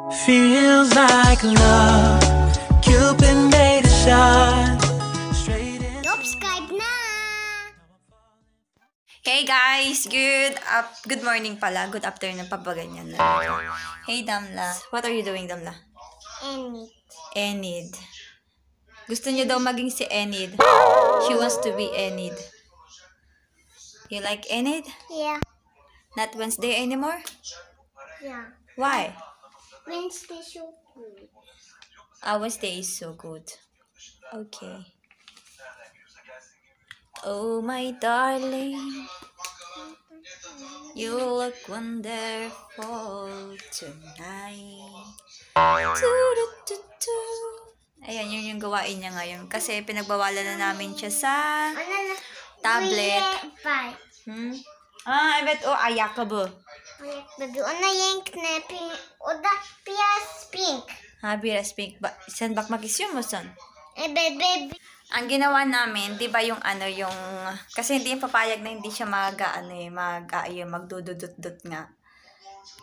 Feels like love. Cupid made a shot. Subscribe na! Hey guys! Good morning pala. Good afternoon pa ba ganyan na? Hey Damla. What are you doing, Damla? Enid. Enid. Gusto niya daw maging si Enid. She wants to be Enid. You like Enid? Yeah. Not Wednesday anymore? Yeah. Why? Wednesday so good. Wednesday is so good. Okay. Oh my darling, you look wonderful tonight. Ayan, yun yung gawain niya ngayon. Kasi pinagbawalan na namin siya sa tablet. I bet, ayakkabı. Baby, ona renkli o da biraz pink. Biraz pink. Sen bakmak istiyor musun? Baby. Ang ginawa namin, 'di ba yung kasi hindi yung papayag na hindi siya magdududut nga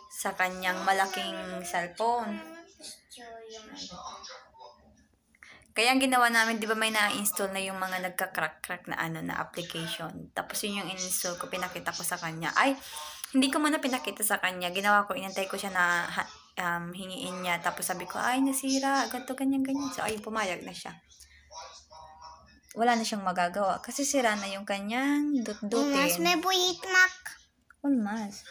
sa kanyang malaking cellphone. Kaya ang ginawa namin, 'di ba may na-install na yung mga nagka-crack na na application. Tapos yun yung in-install ko, pinakita ko sa kanya. Ay, hindi ko muna pinakita sa kanya. Ginawa ko, inantay ko siya na hingiin niya. Tapos sabi ko, ay nasira, ganito ganyan. So ay pumayag na siya. Wala na siyang magagawa kasi sira na yung kanyang dut-dutin. Mas may buyitmak. Olmaz.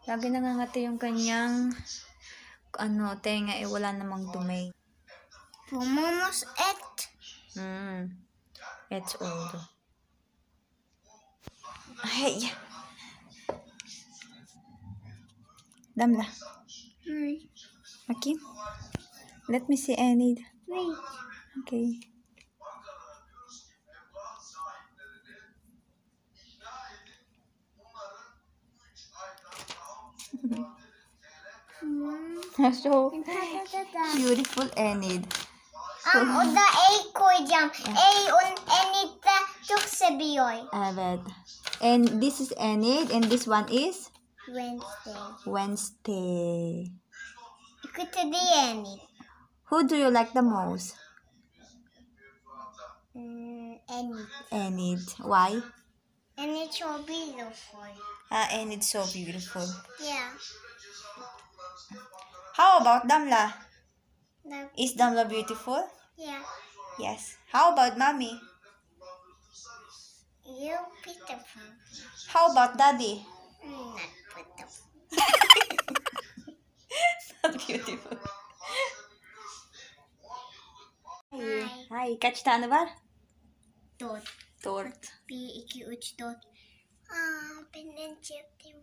Lagi nangangati yung kanyang tenga, wala namang dumi. Pumumos et. It's old. Hey. Damla. Okay. Let me see Enid. Wait. Okay. So beautiful Enid. O da A koyacağım. Enid de çok seviyor. Evet. And this is Enid and this one is Wednesday. Wednesday. Kötü değil Enid. Who do you like the most? Enid. Enid. Why? Enid çok beautiful. Enid so beautiful. Yeah. How about Damla? Is Damla beautiful? Yeah. Yes. How about Mommy? You beautiful. How about Daddy? Not beautiful. Not beautiful. Hi. Hi. Kaç tane var? 4. Dört. 1, 2, 3, 4. Benden çektim.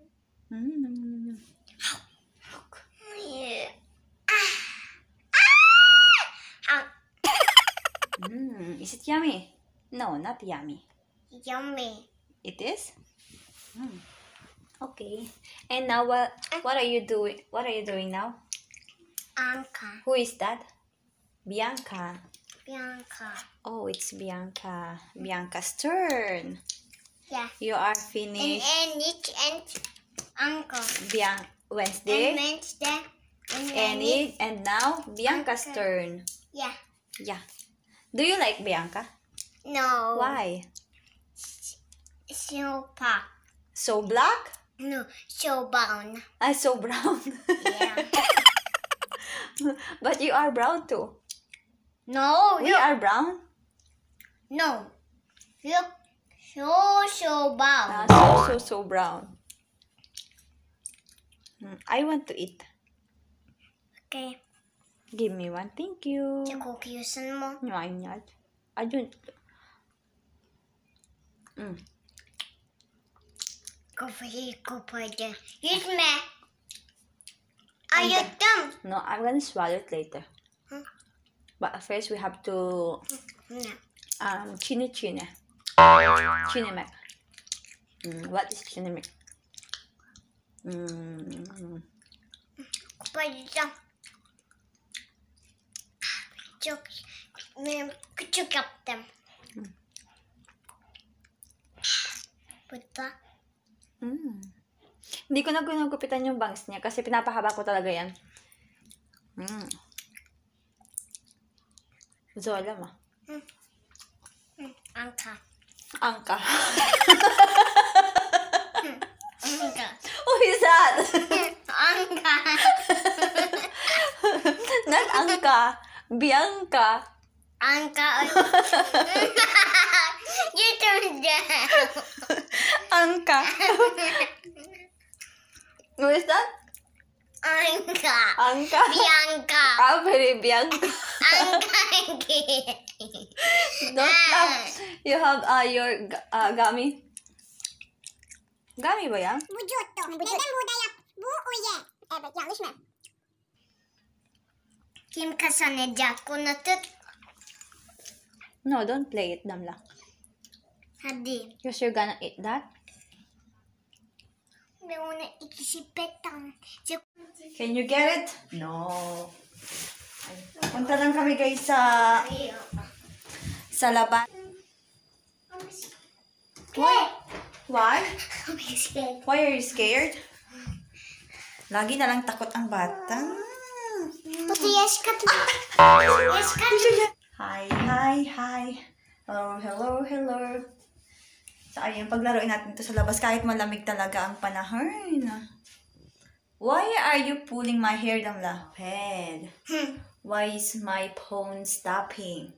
Is it yummy? No, not yummy. Yummy. It is? Okay. And now what are you doing? What are you doing now? Anka. Who is that? Bianca. Bianca. Oh, it's Bianca. Bianca's turn. Yeah. You are And finished. Enid and Uncle. Wednesday. And Wednesday. And Enid. And now Bianca's Okay. turn. Yeah. Yeah. Do you like Bianca? No. Why? So pop. So black? No. So brown. So brown. Yeah. But you are brown too. No. We are brown. No. Look. So brown. So brown. I want to eat. Okay. Give me one. Thank you. Kokuyorsun mu? No, I'm not. I don't. Kafayı kopardı. Yüzme. Ayıttım. No, I'm gonna swallow it later. Huh? But first we have to Ne? chine. Chinemek. What is chinemek? Koparacağım. Çok küçük yaptım. Burada. Hindi ko na ginugupitan yung bangs niya kasi pinapahaba ko talaga yan. Zola ma. Angka. Angka. Angka. Who is that? Angka. Not Angka. Bianca. Angka. You turn down. Angka. Who is that? Angka. Angka. Bianca. Ah, very Bianca. Angka. Don't laugh. You have your gummy. Gummy ba yan? Bujuto. Neden budaya bu uye. Evet, yanlış mı? Kim kazanacak bunu tut. No, don't play it, Damla. Hadi. Because you're gonna eat that. Ben ona ikisi petan. Can you get it? No. Punta lang kami guys sa labas. Why? Why are you scared? Lagi na lang takot ang bata. Pati yes ka to. Yes ka to. Hi, hi, hi. Hello, hello, hello. So, ayun, paglaruin natin ito sa labas kahit malamig talaga ang panahon. Why are you pulling my hair, Damla? Head. Why is my phone stopping?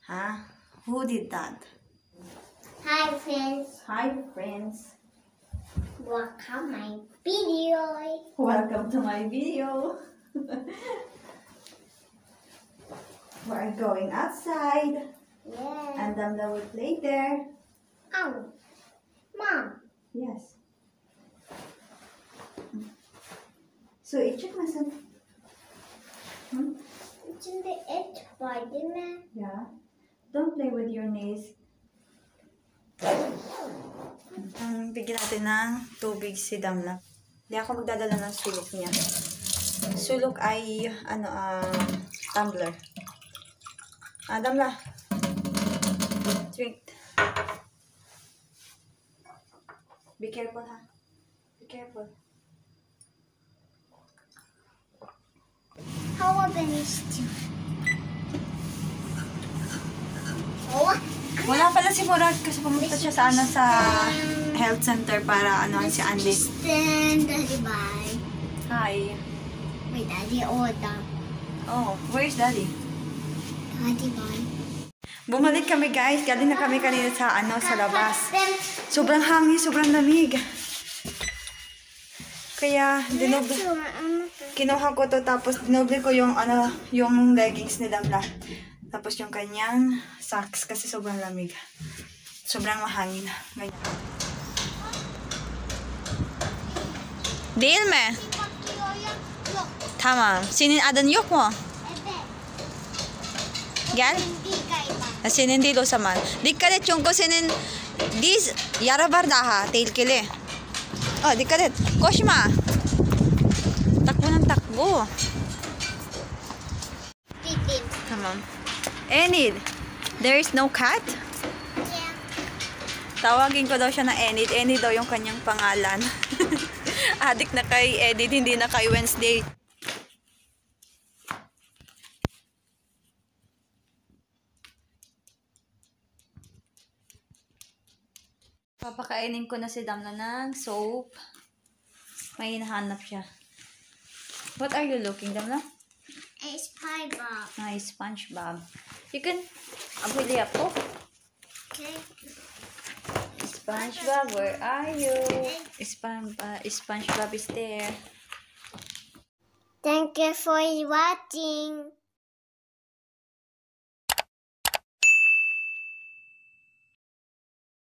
Huh? Who did that? Hi friends. Hi, friends. Welcome my video. Welcome to my video. We're going outside. Yeah. And Damla will play there. Oh. Mom. Yes. So, i-check na sa... İçinde et var değil mi? Yeah. Don't play with your nails. Bigyan natin ng tubig si Damla. Hindi ako magdadala ng sulok niya. Sulok ay, tumbler. Damla. Drink. Be careful, ha? Be careful. Hava ben istiyorum. Oh. Wala pala si Murad kasi pumunta siya sa health center para si Andy. Stand, Daddy, bye. Hi. Wait, Daddy, order. Oh, where's Daddy? Daddy, bye. Bumalik kami guys. Galing na kami kanina sa labas. Sobrang hangin, sobrang lamig. Kaya kinuha ko to tapos dinoble ko yung leggings ni Damla. Tapos yung kanyang socks kasi sobrang lamig. Sobrang mahangin. Ganyan. Değil mi? Tamam. Senin adın yok mu? Gel. Senin değil o zaman. Dikkat et çünkü senin diz yara var daha tehlikeli. Oh, dikkat et. Koşma. Takbo ng takbo. Tamam. Enid, there is no cat? Yeah. Tawagin ko daw siya na Enid. Enid daw yung kanyang pangalan. Adik na kay Enid, hindi na kay Wednesday. Papakainin ko na si Damla ng soap. May hinahanap siya. What are you looking, Damla? A SpongeBob. Nice SpongeBob. You can abuli ako. Okay. SpongeBob, where are you? SpongeBob is there. Thank you for watching.